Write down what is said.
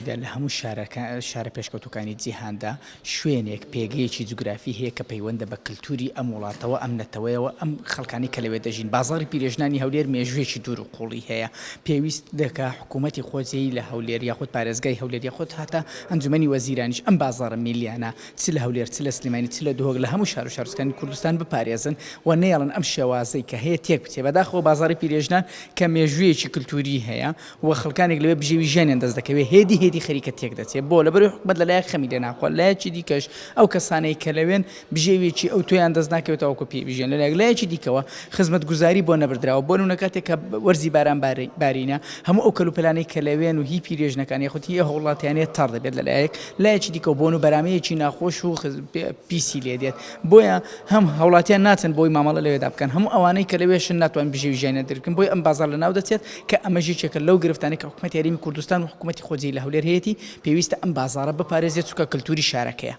لە هەموو شارە پێشکەوتوەکانی جیهاندا شوێنێک پێگەیەکی جوگرافی هەیە کە پەیوەندە بە کللتوری ئەم وڵاتەوە ئەم نەتەوەیەوە ئەم خەڵکانی کە لەوێ دەژین. بازاڕی پیرێژنانی هەولێر مێژوێکی دوور و قوڵی هەیە. پێویست دەکا حکوومەتی خۆجێی لە هەولێر یاخود پارێزگای هەولێر یاخود هاتە ئەنجومەنی وەزیرانیش ئەم بازاڕە میلیانە چ لە هەولێر چ لە سلێمانی چ لە دهۆک لە هەموو شار و شارستانی کوردستان بپارێزن و نێڵن ئەم شێوازەی کە هەیە تێک بچێ. بەداخەوە بازاڕی پیرێژنان کە مێژوویەکی کللتوری هەیە و خەڵکانێک لەوێ بژێوی ژیانیان دەست دەکەوێت هێدی خەریکە تێک دەچێت بۆ لەبەر حکومەت لەلایەک خەمی لێ ناخوات لایەکی دیکەش ئەو کەسانەی کە لەوێن بژێوێکی ئەو تویان دەست ناکەوێتەوە کۆ پێبیژێن لەلایەک لایەکی دیکەوە خزمەت گوزاری بۆ نەبردراوە بۆ نمونە کاتێک کە وەرزی باران بارینە هەموو ئەو کەلوپەلانەی کە لەوێن و هی پیرێژنەکانی یاخود هی هەوڵاتیانێت تەڕ دەبێت لەلایەک لایەکی دیکە بۆن و بەرامەیەکی ناخۆش و پیسی لێ دێت بۆیە هەم هەوڵاتیان ناچن بۆی مامەڵە لەوێدا بکەن هەموو ئەوانەی کە لەوێشن ناتوان بژێوی ژیانیان دەرکەن بۆی ئەم بازاڕ لەناو دەچێت کە ئەمەژی چێکە لەو گرفتانەی کە حکومەتی هەرێمی کوردستان و حکومەتی خۆجێی لە هەولێر هەیەی پێویستە ئەم بازاڕە بپارێزێت چونکە کللتوری شارەکەیە.